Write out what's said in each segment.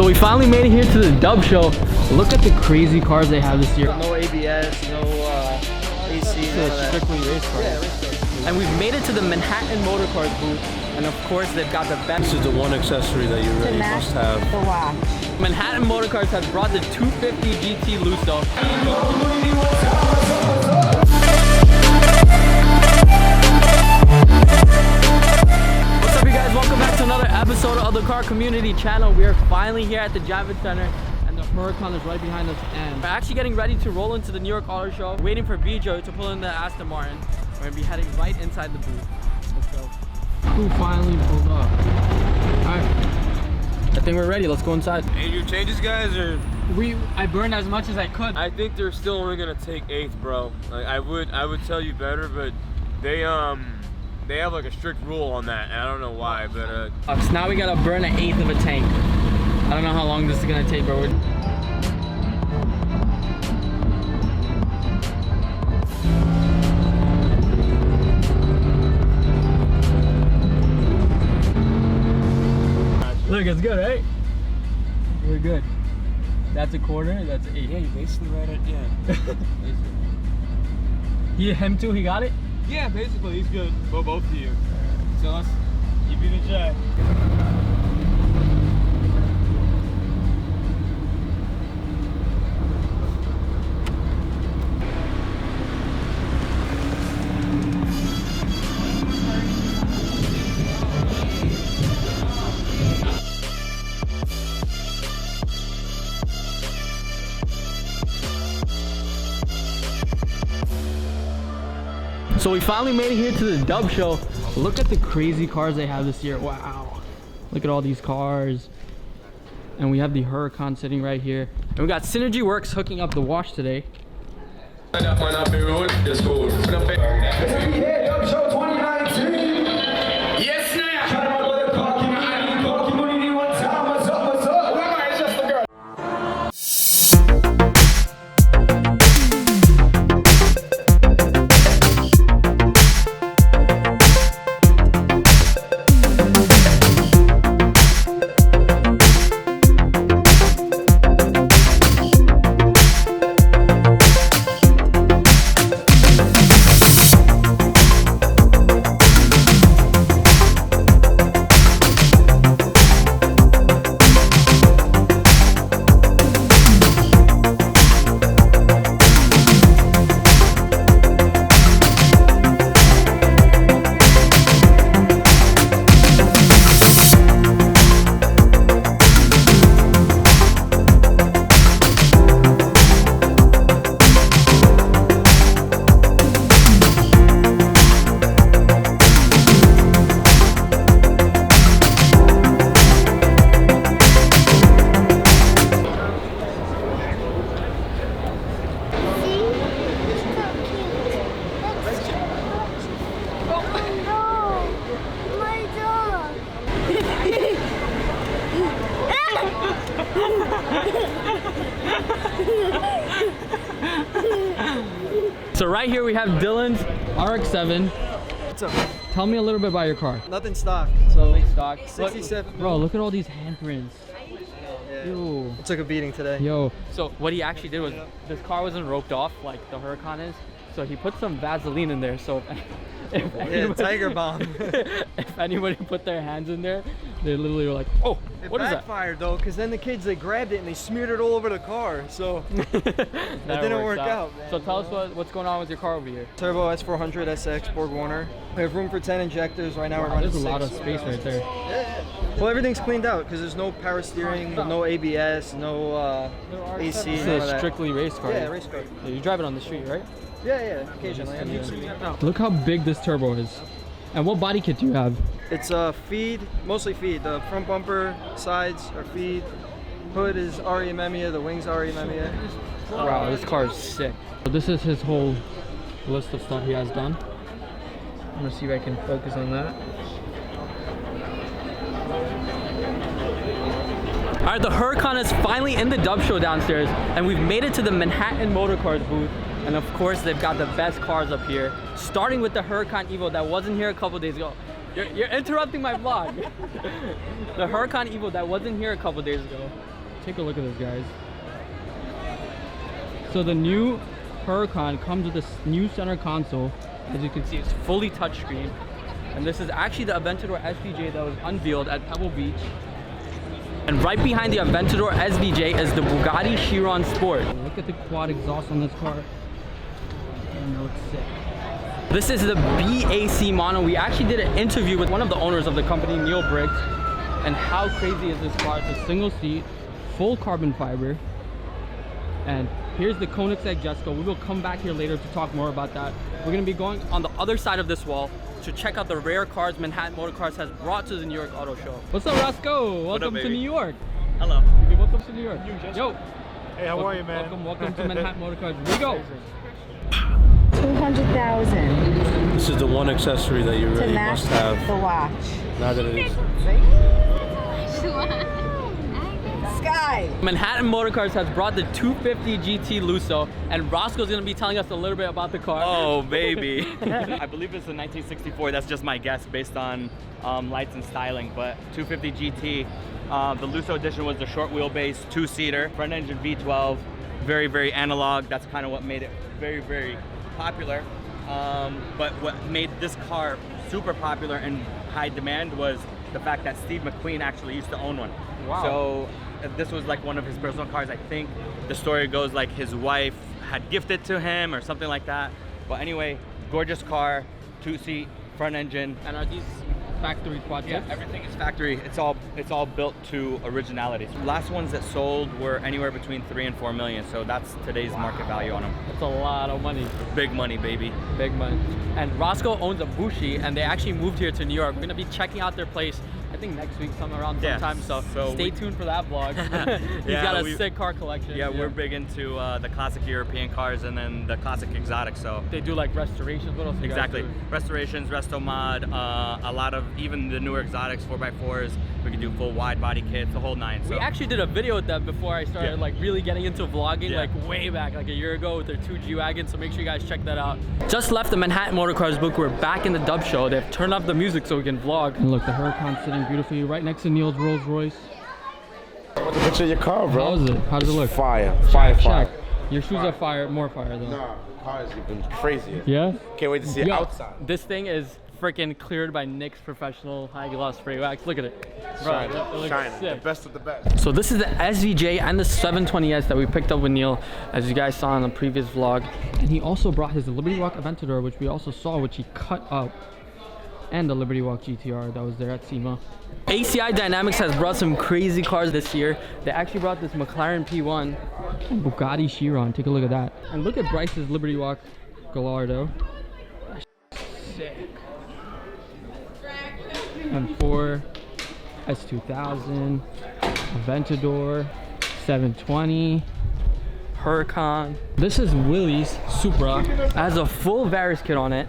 So we finally made it here to the Dub Show. Look at the crazy cars they have this year. No ABS, no AC. It's strictly race cars. Yeah, race cars. And we've made it to the Manhattan Motor Cars booth. And of course, they've got the best. This is the one accessory that you really must have. The watch. Manhattan Motor Cars has brought the 250 GT Lusso. What's up, you guys? Welcome back to another episode of the Car Community channel. We are finally here at the Javits Center, and the Huracan is right behind us. And we're actually getting ready to roll into the New York Auto Show. Waiting for BJ to pull in the Aston Martin. We're gonna be heading right inside the booth. Let's go. Who finally pulled up? Alright. I think we're ready. Let's go inside. Any new changes, guys, or? I burned as much as I could. I think they're still only gonna take 8th, bro. Like I would tell you better, but they have like a strict rule on that, and I don't know why, but So now we gotta burn 1/8 of a tank. I don't know how long this is gonna take, but we're look, it's good, right? We're good. That's a quarter, that's 8. yeah, you basically right at Him too, he got it? Yeah, basically he's good. Both of you. So let's give it a try. So we finally made it here to the Dub Show. Look at the crazy cars they have this year. Wow. Look at all these cars. And we have the Huracan sitting right here. And we got Synergy Works hooking up the wash today. Dub Show 2019. Yes, now. CarCommunity one time. What's up? What's up? It's just the girl. So right here we have Dylan's RX-7. What's up? Tell me a little bit about your car. Nothing stock. So Stock. 67. Bro, look at all these handprints. Yeah. Yo. It took a beating today. Yo. So what he actually did was, this car wasn't roped off like the Huracan is. So he put some Vaseline in there. So if Yeah, Tiger Bomb. if anybody put their hands in there, they literally were like, oh, It what is that? backfired though, because then the kids, they grabbed it and they smeared it all over the car. So That didn't works work out, man. So tell us what's going on with your car over here. Turbo S400 SX Borg Warner. We have room for 10 injectors. Right now we're Wow, running there's a 6. lot of space right there. Well, everything's cleaned out because there's no power steering, no ABS, no AC. This none of is that. strictly race car. Yeah, race car. Yeah, you drive it on the street, right? Yeah, occasionally. I'm used to it. Look how big this turbo is. And what body kit do you have? It's feed, mostly feed. The front bumper, sides are feed. Hood is RE Memia, the wings RE Memia. Wow, this car is sick. So this is his whole list of stuff he has done. I'm gonna see if I can focus on that. All right, the Huracan is finally in the Dub Show downstairs, and we've made it to the Manhattan Motor Cars booth. And of course, they've got the best cars up here, starting with the Huracan Evo that wasn't here a couple days ago. You're interrupting my vlog. The Huracan Evo that wasn't here a couple days ago. Take a look at this, guys. So the new Huracan comes with this new center console. As you can see, it's fully touchscreen. And this is actually the Aventador SVJ that was unveiled at Pebble Beach. And right behind the Aventador SVJ is the Bugatti Chiron Sport. Look at the quad exhaust on this car. And it looks sick. This is the BAC Mono. We actually did an interview with one of the owners of the company, Neil Briggs. And how crazy is this car? It's a single seat, full carbon fiber. And here's the Koenigsegg Jesko. We will come back here later to talk more about that. We're gonna be going on the other side of this wall to check out the rare cars Manhattan Motor Cars has brought to the New York Auto Show. What's up, Roscoe? Welcome to New York. Hello. Welcome to New York. Yo. Hey, how are you, man? Welcome to Manhattan Motor Cars. Here we go. 200,000 This is the one accessory that you to really match must have. the watch. Now that it is. Sky. Manhattan Motor Cars has brought the 250 GT Lusso, and Roscoe's gonna be telling us a little bit about the car. Oh, baby. I believe it's a 1964. That's just my guess based on lights and styling. But 250 GT, the Lusso edition was the short wheelbase, two-seater, front engine V12, very, very analog. That's kind of what made it very, very popular. But what made this car super popular and high demand was the fact that Steve McQueen actually used to own one. Wow. So this was like one of his personal cars. I think the story goes like his wife had gifted to him or something like that. But anyway, gorgeous car, two-seat, front engine. And are these factory quad Yeah, tips? everything is factory. It's all built to originality. Last ones that sold were anywhere between 3 and 4 million. So that's today's market value on them. That's a lot of money. Big money, baby. Big money. And Roscoe owns a Bushi, and they actually moved here to New York. We're gonna be checking out their place, I think next week, sometime. So stay tuned for that vlog. He's got a sick car collection. Yeah, we're big into the classic European cars and then the classic exotic. So They do like restorations. What else do you guys exactly, do? restorations, resto mod, a lot of even the newer exotics, 4x4s. We can do full wide body kits, the whole nine. So We actually did a video with them before I started like really getting into vlogging, like way back, like a year ago with their 2 G-Wagons, so make sure you guys check that out. Just left the Manhattan Motor Cars booth. We're back in the Dub Show. They've turned up the music so we can vlog. And look, the Huracan's sitting beautifully right next to Neil's Rolls Royce. What's the picture of your car, bro? How is it? How does it look? Fire. Fire. Shaq, your shoes are fire, more fire though. Nah, the car is even crazier. Yeah? Can't wait to see it Yo, outside. This thing is freaking cleared by NYX Professional High Gloss Spray Wax. Look at it. Bro, Shining, it looks shining. The sick. best of the best. So this is the SVJ and the 720S that we picked up with Neil, as you guys saw in the previous vlog. And he also brought his Liberty Walk Aventador, which we also saw, which he cut up, and the Liberty Walk GTR that was there at SEMA. ACI Dynamics has brought some crazy cars this year. They actually brought this McLaren P1 and Bugatti Chiron. Take a look at that. And look at Bryce's Liberty Walk Gallardo. That's sick. M4, S2000, Aventador, 720, Huracan. This is Willie's Supra. It has a full Varus kit on it,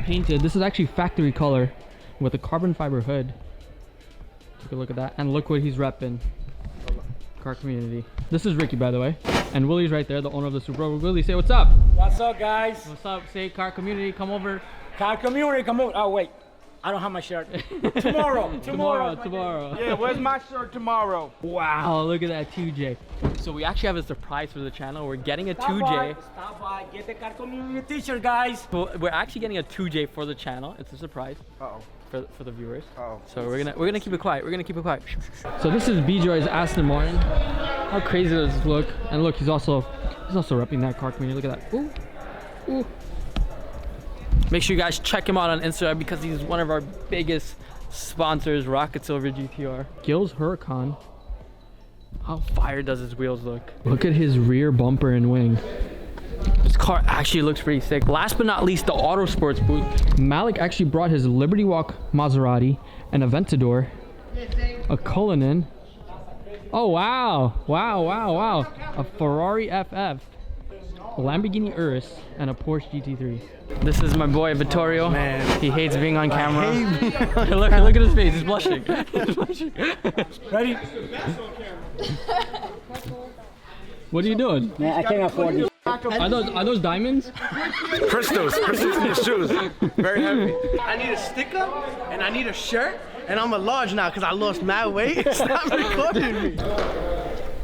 painted. This is actually factory color with a carbon fiber hood. Take a look at that, and look what he's repping. Car Community. This is Ricky, by the way, and Willie's right there, the owner of the Supra. Willie, say what's up. What's up, guys? What's up? Say Car Community, come over. CarCommunity, come on. Oh, wait. I don't have my shirt. Tomorrow. Tomorrow. Yeah, where's my shirt tomorrow? Wow, look at that 2J. So we actually have a surprise for the channel. We're getting a Stop 2J. by. Get the CarCommunity t-shirt, guys. So we're actually getting a 2J for the channel. It's a surprise. Uh-oh. For the viewers. Uh-oh. So we're gonna keep it quiet. We're gonna keep it quiet. So this is B-Joy's Aston Martin. How crazy does this look? And look, he's also repping that Car Community. Look at that. Ooh. Ooh. Make sure you guys check him out on Instagram because he's one of our biggest sponsors, Rocket Silver GTR. Gil's Huracan. How fire does his wheels look? Look at his rear bumper and wing. This car actually looks pretty sick. Last but not least, the Auto Sports booth. Malik actually brought his Liberty Walk Maserati, an Aventador, a Cullinan. Oh wow, wow. A Ferrari FF, a Lamborghini Urus, and a Porsche GT3. This is my boy Vittorio. Man, he hates being on camera. Look at his face. He's blushing. Ready? What are you doing? Man, I can't afford this. Are those diamonds? Crystals in your shoes. Very heavy. I need a sticker and I need a shirt and I'm a large now because I lost mad weight. Stop recording me.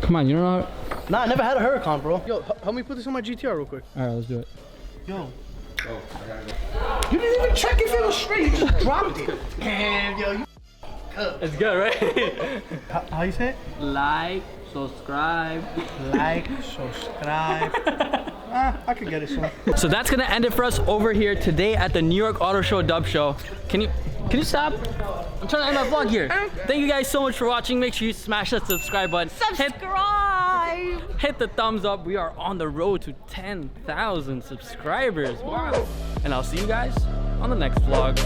Come on, you don't know how... Nah, I never had a Huracan, bro. Yo, help me put this on my GTR real quick. All right, let's do it. Yo. You didn't even check if it was straight. You just dropped it. Damn, yo. You It's good, right? how you say it? Like, subscribe. Like, subscribe. I could get it soon. So that's gonna end it for us over here today at the New York Auto Show Dub Show. Can you stop? I'm trying to end my vlog here. Thank you guys so much for watching. Make sure you smash that subscribe button. Subscribe. Hit the thumbs up. We are on the road to 10,000 subscribers. Wow. And I'll see you guys on the next vlog.